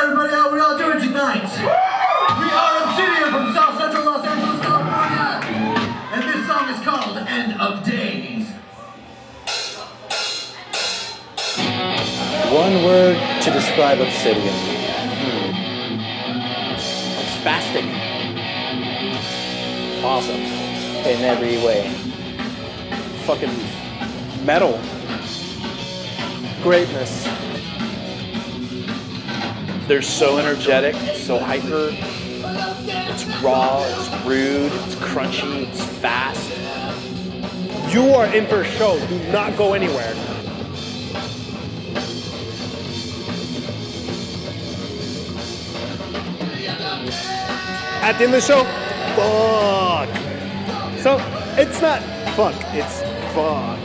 everybody, how we all doing tonight? We are Obsidian from South Central Los Angeles, California, and this song is called End of Days. One word to describe Obsidian. Spastic. Awesome. In every way. Fucking metal. Greatness. They're so energetic, so hyper. It's raw, it's rude, it's crunchy, it's fast. You are in for a show. Do not go anywhere. At the end of the show, fuck. So it's not fuck, it's fuck.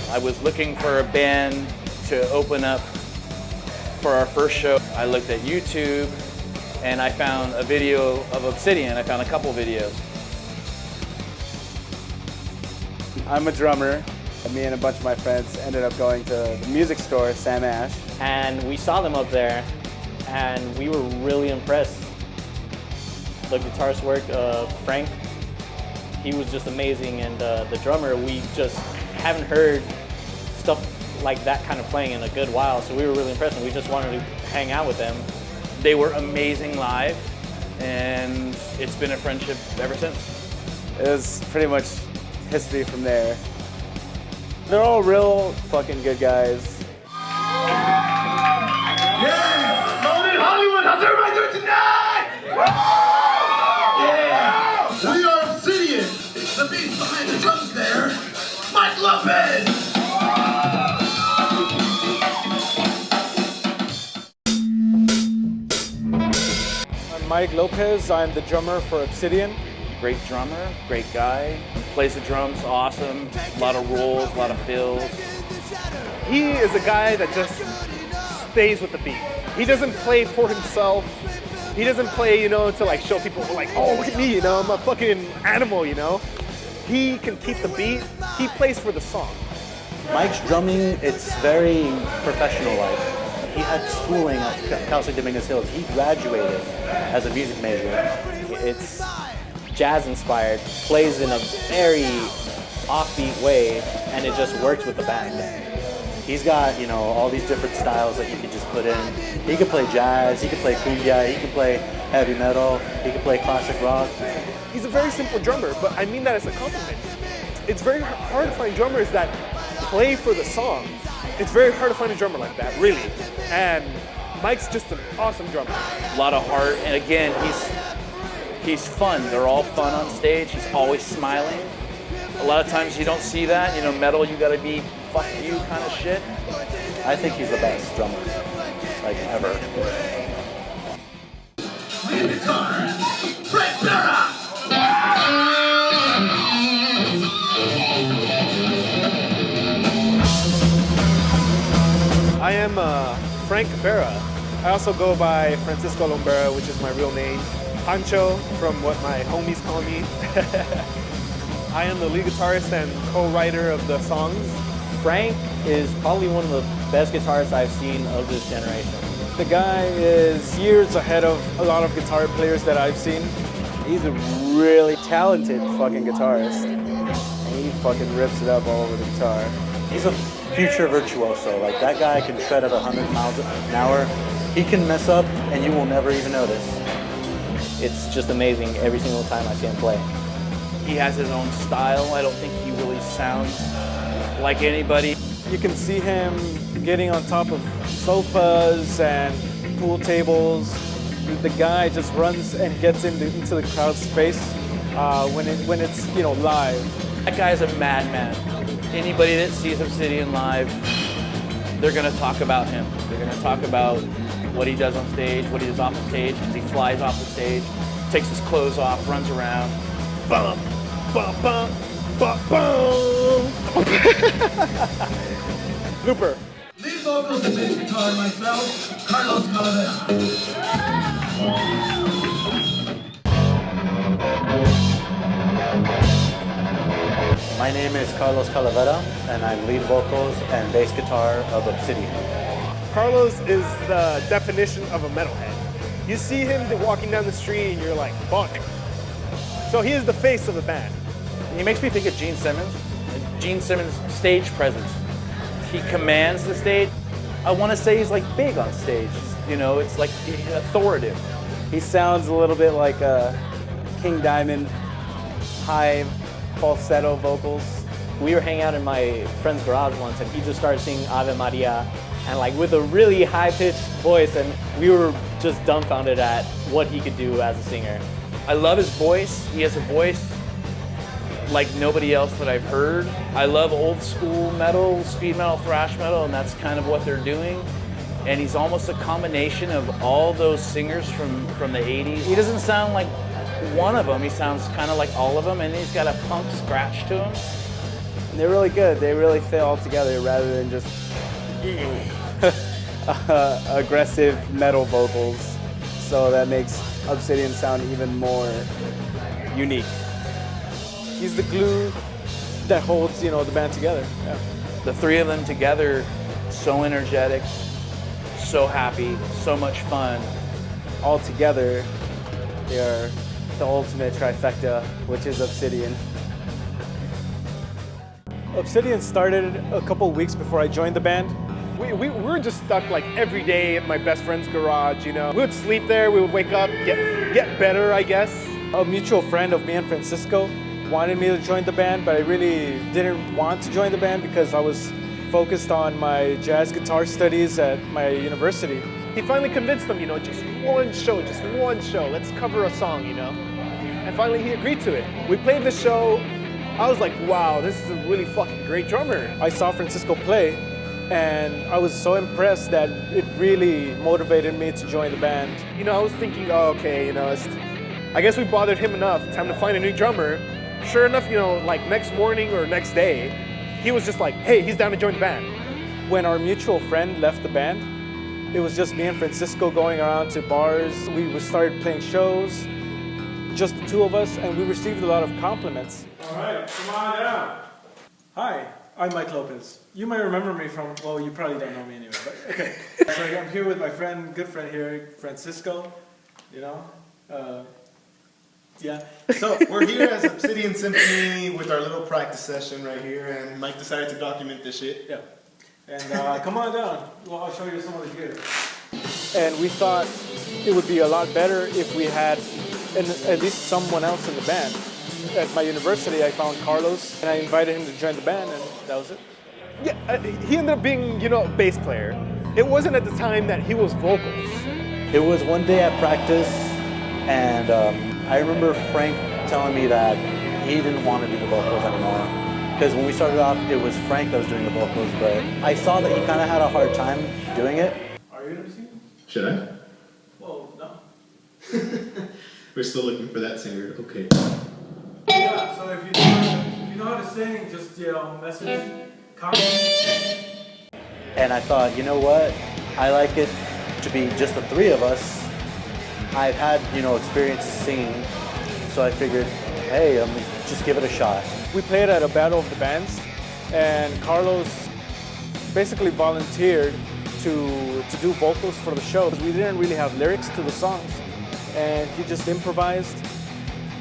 I was looking for a band to open up for our first show. I looked at YouTube and I found a video of Obsidian. I found a couple videos. I'm a drummer. Me and a bunch of my friends ended up going to the music store, Sam Ash. And we saw them up there and we were really impressed. The guitarist work, Frank, he was just amazing, and the drummer, we just haven't heard stuff like that kind of playing in a good while, so we were really impressed and we just wanted to hang out with them. They were amazing live, and it's been a friendship ever since. It was pretty much history from there. They're all real fucking good guys. Yeah! Going in Hollywood! How's everybody doing tonight? Yeah! We are Obsidian! The beast behind the drums there, Mike Lopez! I'm Mike Lopez. I'm the drummer for Obsidian. Great drummer, great guy, plays the drums awesome, a lot of rolls, a lot of fills. He is a guy that just stays with the beat. He doesn't play for himself. He doesn't play, you know, to like show people like, oh, look at me, you know, I'm a fucking animal, you know. He can keep the beat. He plays for the song. Mike's drumming, it's very professional-like. He had schooling at Cal State Dominguez Hills. He graduated as a music major. It's jazz-inspired, plays in a very offbeat way, and it just works with the band. He's got, you know, all these different styles that you could just put in. He could play jazz, he could play cumbia, he could play heavy metal, he could play classic rock. He's a very simple drummer, but I mean that as a compliment. It's very hard to find drummers that play for the song. It's very hard to find a drummer like that, really. And Mike's just an awesome drummer. A lot of heart, and again, he's fun. They're all fun on stage. He's always smiling. A lot of times you don't see that. You know, metal, you gotta be fuck you kind of shit. I think he's the best drummer, like, ever. Lead guitar, Frank Barra! I am Frank Barra. I also go by Francisco Lombera, which is my real name. Pancho, from what my homies call me. I am the lead guitarist and co-writer of the songs. Frank is probably one of the best guitarists I've seen of this generation. The guy is years ahead of a lot of guitar players that I've seen. He's a really talented fucking guitarist. And he fucking rips it up all over the guitar. He's a future virtuoso. Like, that guy can shred at 100 miles an hour. He can mess up and you will never even notice. It's just amazing every single time I see him play. He has his own style. I don't think he really sounds like anybody. You can see him getting on top of sofas and pool tables. The guy just runs and gets into the crowd's face when it's, you know, live. That guy's a madman. Anybody that sees Obsidian live, they're gonna talk about him. They're gonna talk about what he does on stage, what he does off the stage, because he flies off the stage, takes his clothes off, runs around. Bum, bum, bum, bum, bum. Looper. Lead vocals and bass guitar myself, Carlos Calavera. My name is Carlos Calavera, and I'm lead vocals and bass guitar of Obsidian. Carlos is the definition of a metalhead. You see him walking down the street and you're like, fuck. So he is the face of the band. He makes me think of Gene Simmons. Gene Simmons' stage presence. He commands the stage. I want to say he's like big on stage. You know, it's like authoritative. He sounds a little bit like King Diamond, high falsetto vocals. We were hanging out in my friend's garage once, and he just started singing Ave Maria, and like with a really high-pitched voice, and we were just dumbfounded at what he could do as a singer. I love his voice. He has a voice like nobody else that I've heard. I love old school metal, speed metal, thrash metal, and that's kind of what they're doing. And he's almost a combination of all those singers from the 80s. He doesn't sound like one of them. He sounds kind of like all of them, and he's got a punk scratch to him. And they're really good. They really fit all together rather than just aggressive metal vocals. So that makes Obsidian sound even more unique. He's the glue that holds, the band together. Yeah. The three of them together, so energetic, so happy, so much fun. All together, they are the ultimate trifecta, which is Obsidian. Obsidian started a couple weeks before I joined the band. We were just stuck like every day at my best friend's garage, We would sleep there, we would wake up, get better, I guess. A mutual friend of me and Francisco wanted me to join the band, but I really didn't want to join the band because I was focused on my jazz guitar studies at my university. He finally convinced them, just one show, let's cover a song, And finally he agreed to it. We played the show. I was like, wow, this is a really fucking great drummer. I saw Francisco play, and I was so impressed that it really motivated me to join the band. I was thinking, oh, okay, I guess we bothered him enough. Time to find a new drummer. Sure enough, like next morning or next day, he was just like, hey, he's down to join the band. When our mutual friend left the band, it was just me and Francisco going around to bars. We started playing shows, just the two of us, and we received a lot of compliments. All right, come on down. Hi, I'm Mike Lopez. You might remember me from, well, you probably don't know me anyway, but okay. So I'm here with my good friend here, Francisco, yeah. So we're here as Obsidian Symphony with our little practice session right here, and Mike decided to document this shit. Yeah. And come on down. Well, I'll show you some of the gear. And we thought it would be a lot better if we had at least someone else in the band. At my university, I found Carlos, and I invited him to join the band, and that was it. Yeah, he ended up being, bass player. It wasn't at the time that he was vocals. It was one day at practice, and I remember Frank telling me that he didn't want to do the vocals anymore. Because when we started off, it was Frank that was doing the vocals, but I saw that he kind of had a hard time doing it. Are you going to sing? Should I? Well, no. We're still looking for that singer. Okay. Yeah, so if you know how to sing, just, message, comment. And I thought, you know what? I like it to be just the three of us. I've had, experience singing, so I figured, hey, just give it a shot. We played at a battle of the bands, and Carlos basically volunteered to do vocals for the show. We didn't really have lyrics to the songs, and he just improvised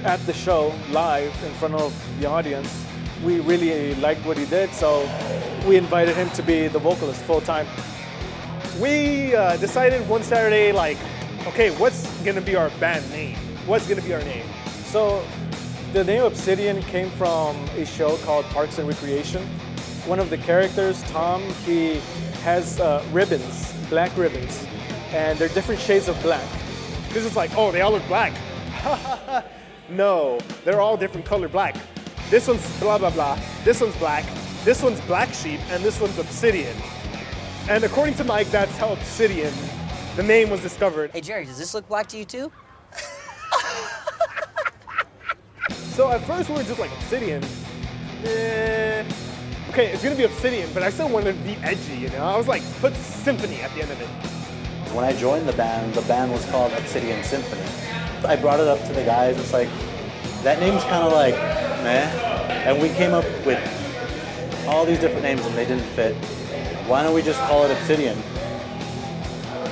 at the show live in front of the audience. We really liked what he did, so we invited him to be the vocalist full time. We decided one Saturday, okay, what's gonna be our band name? What's gonna be our name? So the name Obsidian came from a show called Parks and Recreation. One of the characters, Tom, he has ribbons, black ribbons, and they're different shades of black. This is like, oh, they all look black. No, they're all different color black. This one's blah, blah, blah. This one's black. This one's black sheep, and this one's obsidian. And according to Mike, that's how Obsidian the name was discovered. Hey Jerry, does this look black to you too? So at first we were just like Obsidian. Okay, it's gonna be Obsidian, but I still wanted to be edgy, you know? I was like, put Symphony at the end of it. When I joined the band was called Obsidian Symphony. I brought it up to the guys, it's like, that name's kind of like, meh. And we came up with all these different names and they didn't fit. Why don't we just call it Obsidian?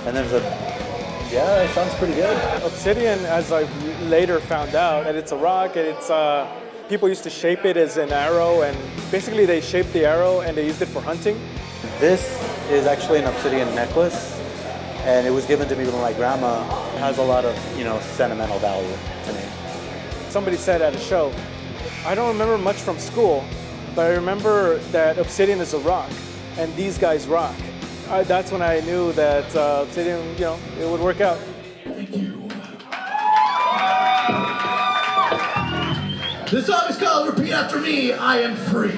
And then it was yeah, it sounds pretty good. Obsidian, as I later found out, that it's a rock, and it's people used to shape it as an arrow, and basically they shaped the arrow and they used it for hunting. This is actually an obsidian necklace, and it was given to me by my grandma. It has a lot of, sentimental value to me. Somebody said at a show, I don't remember much from school, but I remember that Obsidian is a rock, and these guys rock. That's when I knew that Obsidian, it would work out. Thank you. This song is called Repeat After Me, I Am Free.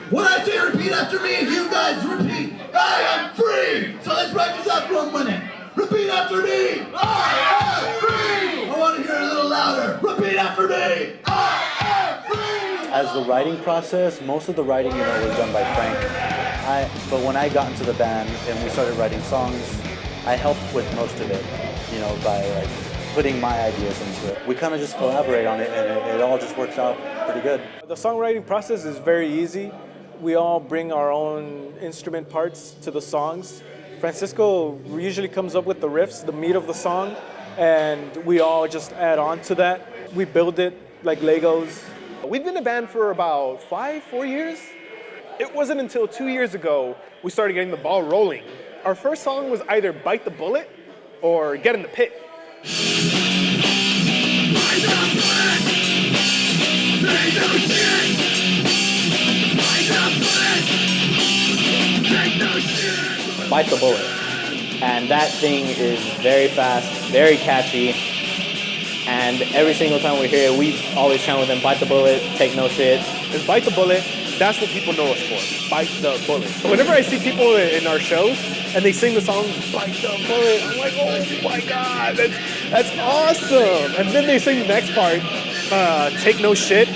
When I say repeat after me, you guys repeat, I am free! So let's practice out for 1 minute. Repeat after me, I am free! I want to hear it a little louder. Repeat after me, I am free! As the writing process, most of the writing, was done by Frank. But when I got into the band and we started writing songs, I helped with most of it, by putting my ideas into it. We kind of just collaborate on it and it all just works out pretty good. The songwriting process is very easy. We all bring our own instrument parts to the songs. Francisco usually comes up with the riffs, the meat of the song, and we all just add on to that. We build it like Legos. We've been a band for about 4 years. It wasn't until 2 years ago we started getting the ball rolling. Our first song was either Bite the Bullet or Get in the Pit. Bite the Bullet. And that thing is very fast, very catchy. And every single time we hear it, we always chant with them, bite the bullet, take no shit. It's Bite the Bullet. That's what people know us for. Bite the Bullet. So whenever I see people in our shows and they sing the song Bite the Bullet, I'm like, oh my God, that's awesome. And then they sing the next part, Take No Shit.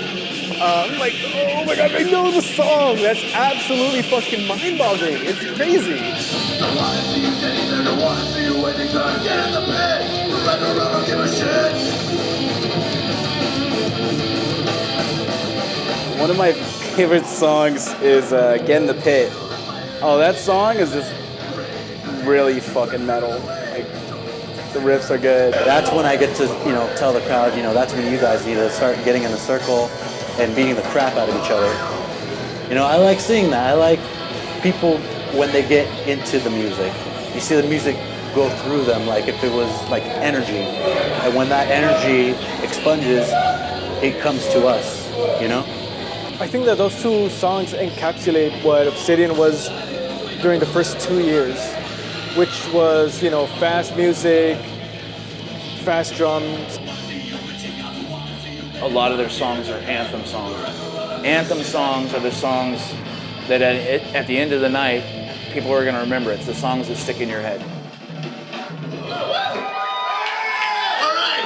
I'm like, oh my God, they know the song. That's absolutely fucking mind-boggling. It's crazy. One of my favorite songs is Get in the Pit. Oh, that song is just really fucking metal. Like, the riffs are good. That's when I get to, tell the crowd, that's when you guys need to start getting in a circle and beating the crap out of each other. I like seeing that. I like people when they get into the music. You see the music go through them like if it was like energy. And when that energy expunges, it comes to us, I think that those two songs encapsulate what Obsidian was during the first 2 years, which was, fast music, fast drums. A lot of their songs are anthem songs. Anthem songs are the songs that at the end of the night, people are going to remember. It's the songs that stick in your head. All right.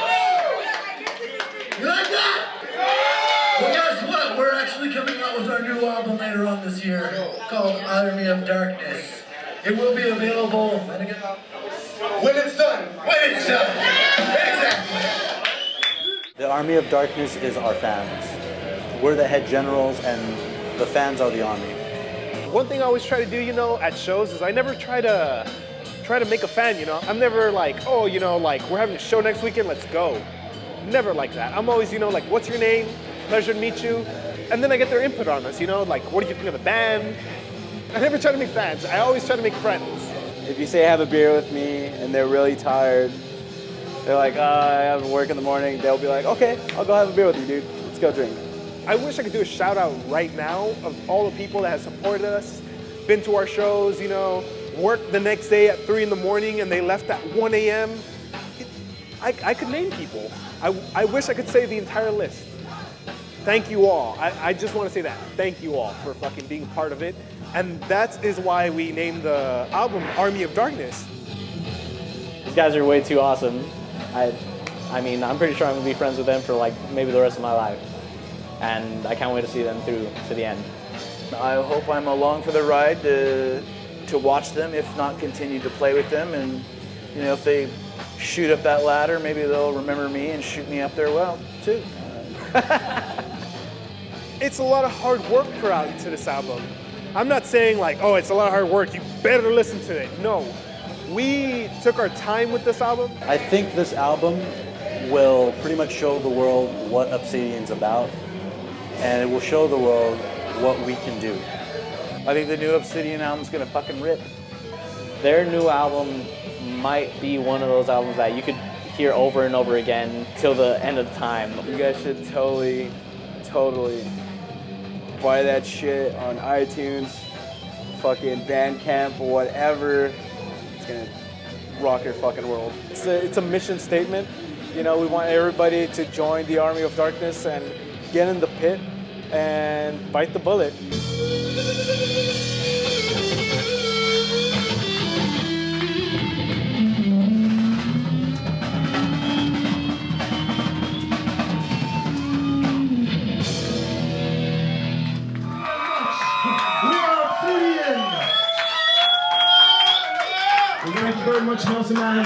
You like that? Well, guess what? We're actually coming out with our new album later on this year called Army of Darkness. It will be available when it's done. When it's done. Exactly. The Army of Darkness is our fans. We're the head generals and the fans are the army. One thing I always try to do, at shows is I never try to make a fan, I'm never like, oh, we're having a show next weekend, let's go. Never like that. I'm always, like, what's your name? Pleasure to meet you. And then I get their input on us, like, what do you think of the band? I never try to make fans. I always try to make friends. If you say have a beer with me and they're really tired, they're like, I have to work in the morning, they'll be like, okay, I'll go have a beer with you, dude. Let's go drink. I wish I could do a shout out right now of all the people that have supported us, been to our shows, worked the next day at 3 in the morning and they left at 1 a.m. I could name people. I wish I could say the entire list. Thank you all. I just want to say that. Thank you all for fucking being part of it. And that is why we named the album Army of Darkness. guys are way too awesome. I mean, I'm pretty sure I'm gonna be friends with them for like maybe the rest of my life. And I can't wait to see them through to the end. I hope I'm along for the ride to watch them, if not continue to play with them. And you know, if they shoot up that ladder, maybe they'll remember me and shoot me up there well too. It's a lot of hard work put out into this album. I'm not saying like, oh, it's a lot of hard work, you better listen to it. No, we took our time with this album. I think this album will pretty much show the world what Obsidian's about, and it will show the world what we can do. I think the new Obsidian album's gonna fucking rip. Their new album might be one of those albums that you could hear over and over again till the end of time. You guys should totally buy that shit on iTunes, fucking Bandcamp, or whatever. It's gonna rock your fucking world. It's a mission statement. You know, we want everybody to join the Army of Darkness and get in the pit and bite the bullet. Thank you very much, Nelson Man.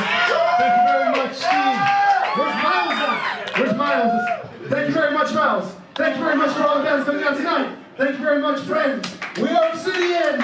Thank you very much, Steve. Where's Miles at? Where's Miles? Thank you very much, Miles. Thank you very much for all the bands coming out tonight. Thank you very much, friends. We are Obsidian.